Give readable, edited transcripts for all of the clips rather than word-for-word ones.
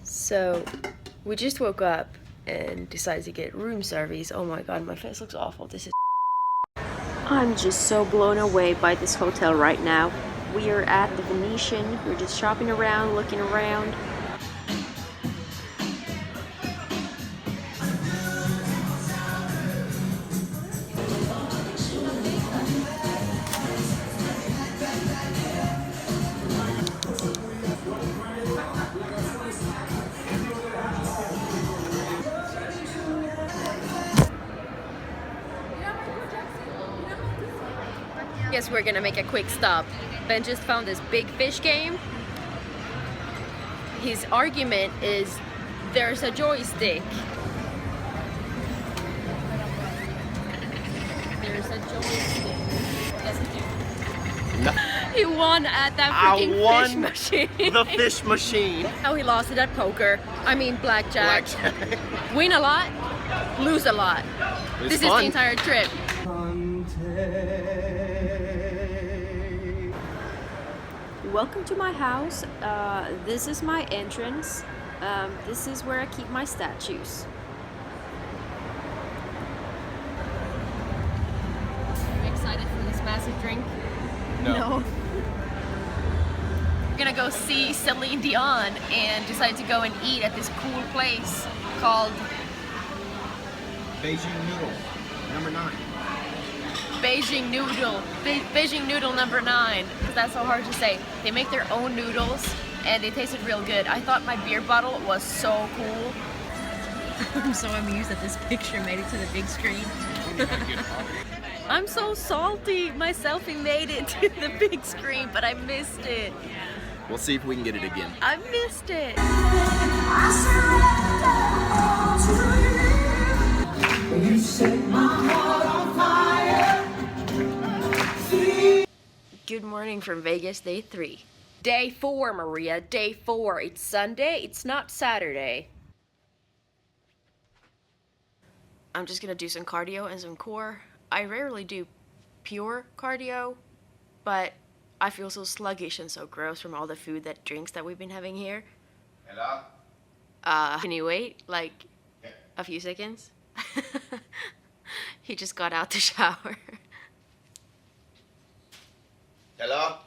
So we just woke up and decided to get room service. Oh my god, my face looks awful. This is I'm just so blown away by this hotel right now. We are at the Venetian. We're just shopping around, looking around. Guess we're gonna make a quick stop. Ben just found this big fish game. His argument is there's a joystick. There's a joystick. No. He won at that freaking fish machine. The fish machine. How he lost it at poker. I mean blackjack. Win a lot, lose a lot. This is the entire trip. Welcome to my house. This is my entrance. This is where I keep my statues. Are you excited for this massive drink? No. We're gonna go see Celine Dion and decided to go and eat at this cool place called Beijing Noodle, number 9. Beijing Noodle number 9, because that's so hard to say. They make their own noodles and they tasted real good. I thought my beer bottle was so cool. I'm so amused that this picture made it to the big screen. I'm so salty. My selfie made it to the big screen, but I missed it. We'll see if we can get it again. I missed it. You set my heart on fire. Good morning from Vegas, day 3. Day 4, Maria, day 4. It's Sunday, it's not Saturday. I'm just gonna do some cardio and some core. I rarely do pure cardio, but I feel so sluggish and so gross from all the food, drinks that we've been having here. Hello? Can you wait, like, a few seconds? He just got out the shower. Hello?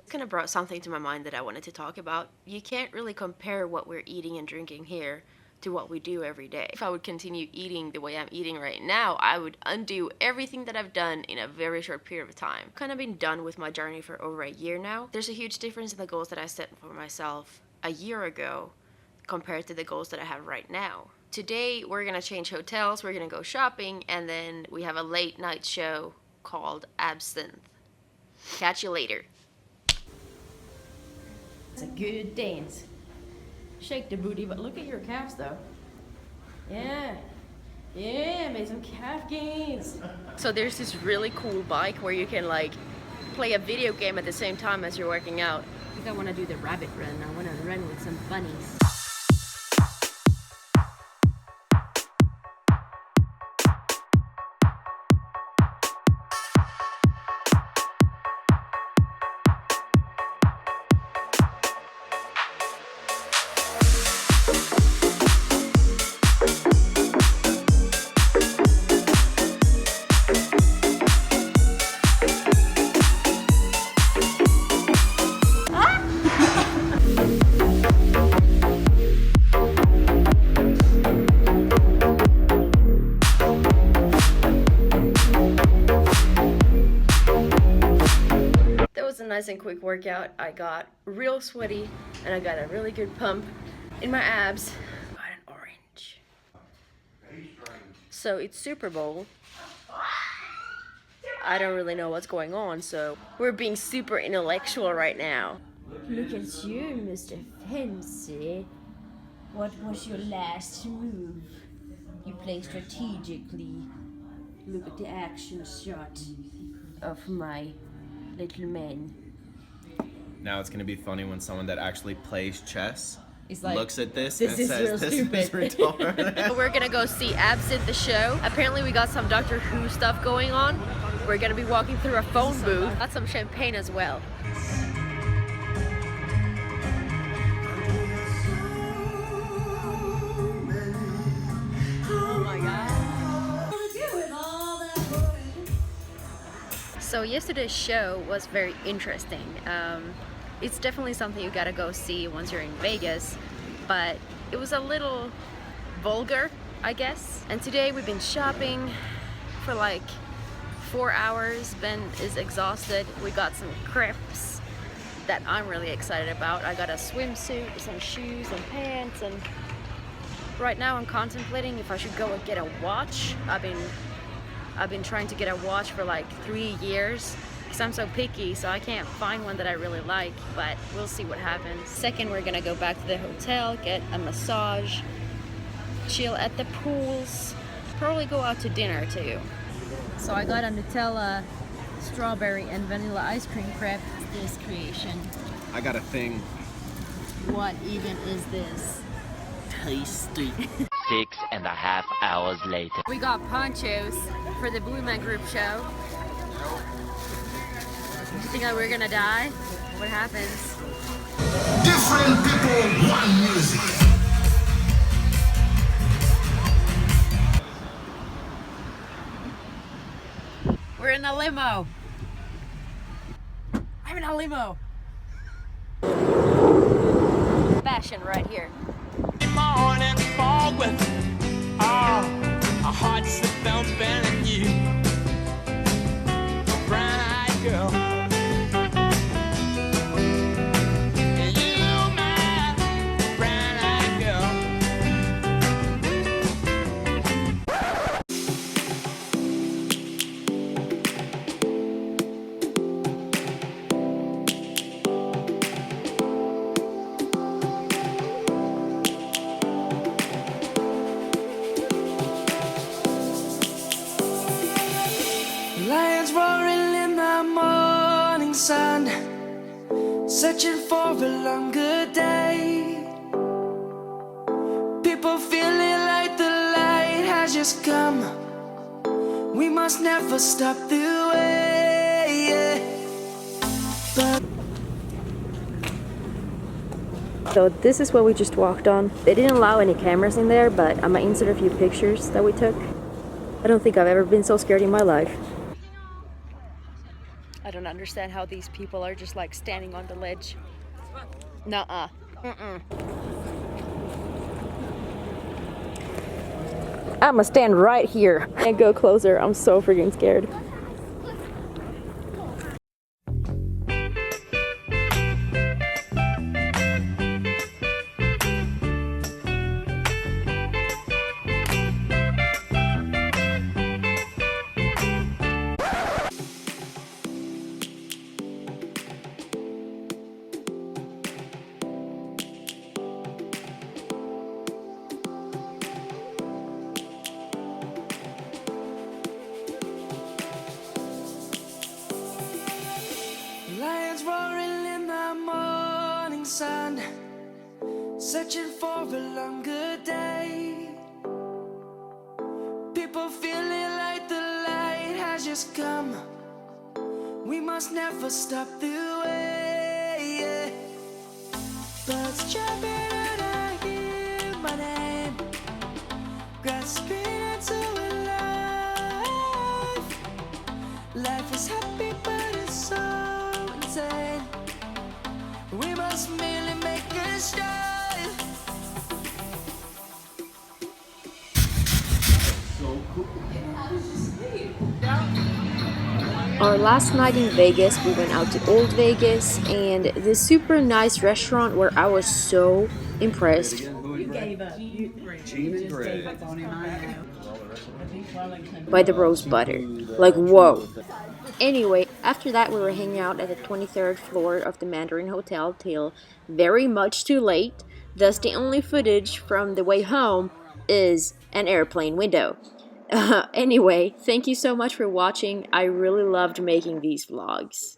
Kind of brought something to my mind that I wanted to talk about. You can't really compare what we're eating and drinking here to what we do every day. If I would continue eating the way I'm eating right now, I would undo everything that I've done in a very short period of time. I've kind of been done with my journey for over a year now. There's a huge difference in the goals that I set for myself a year ago compared to the goals that I have right now. Today, we're gonna change hotels, we're gonna go shopping, and then we have a late night show called Absinthe. Catch you later. It's a good dance. Shake the booty, but look at your calves though. Yeah, made some calf gains. So there's this really cool bike where you can like play a video game at the same time as you're working out. I think I wanna do the rabbit run. I wanna run with some bunnies. Nice and quick workout. I got real sweaty and I got a really good pump in my abs. Got an orange. So it's Super Bowl. I don't really know what's going on, so we're being super intellectual right now. Look at you, Mr. Fancy. What was your last move? You play strategically. Look at the action shot of my little man. Now it's gonna be funny when someone that actually plays chess Like, looks at this and and says, "This is retarded." We're gonna go see Absinthe the show. Apparently we got some Doctor Who stuff going on. We're gonna be walking through a phone booth. Got some champagne as well. So yesterday's show was very interesting. It's definitely something you gotta go see once you're in Vegas, but it was a little vulgar, I guess. And today we've been shopping for like 4 hours. Ben is exhausted. We got some crepes that I'm really excited about. I got a swimsuit, some shoes and pants, and right now I'm contemplating if I should go and get a watch. I've been trying to get a watch for like 3 years because I'm so picky, so I can't find one that I really like, but we'll see what happens. Second, we're gonna go back to the hotel, get a massage, chill at the pools, probably go out to dinner too. So I got a Nutella, strawberry and vanilla ice cream crepe. This creation. I got a thing. What even is this? Tasty. 6.5 hours later. We got ponchos for the Blue Man Group show. You think that we're gonna die? What happens? Different people, one music. We're in a limo. I'm in a limo. Fashion right here. Morning fog with our hearts are thumping and you, brown-eyed girl. And you, my brown-eyed girl. Lions roaring in the morning sun, searching for a longer day. People feeling like the light has just come. We must never stop the way. But So this is what we just walked on. They didn't allow any cameras in there, but I'm gonna insert a few pictures that we took. I don't think I've ever been so scared in my life. I don't understand how these people are just like standing on the ledge. Nuh-uh. I'ma stand right here and go closer. I'm so freaking scared. lions roaring in the morning sun, searching for a longer day. People feeling like the light has just come. We must never stop the way. Birds jumping and I hear my name, grasping into life. Life is happy but it's so insane. We must merely make a start. Our last night in Vegas, we went out to Old Vegas and this super nice restaurant where I was so impressed by the rose butter. Like, whoa. Anyway, after that we were hanging out at the 23rd floor of the Mandarin Hotel till very much too late. Thus the only footage from the way home is an airplane window. Anyway, thank you so much for watching. I really loved making these vlogs.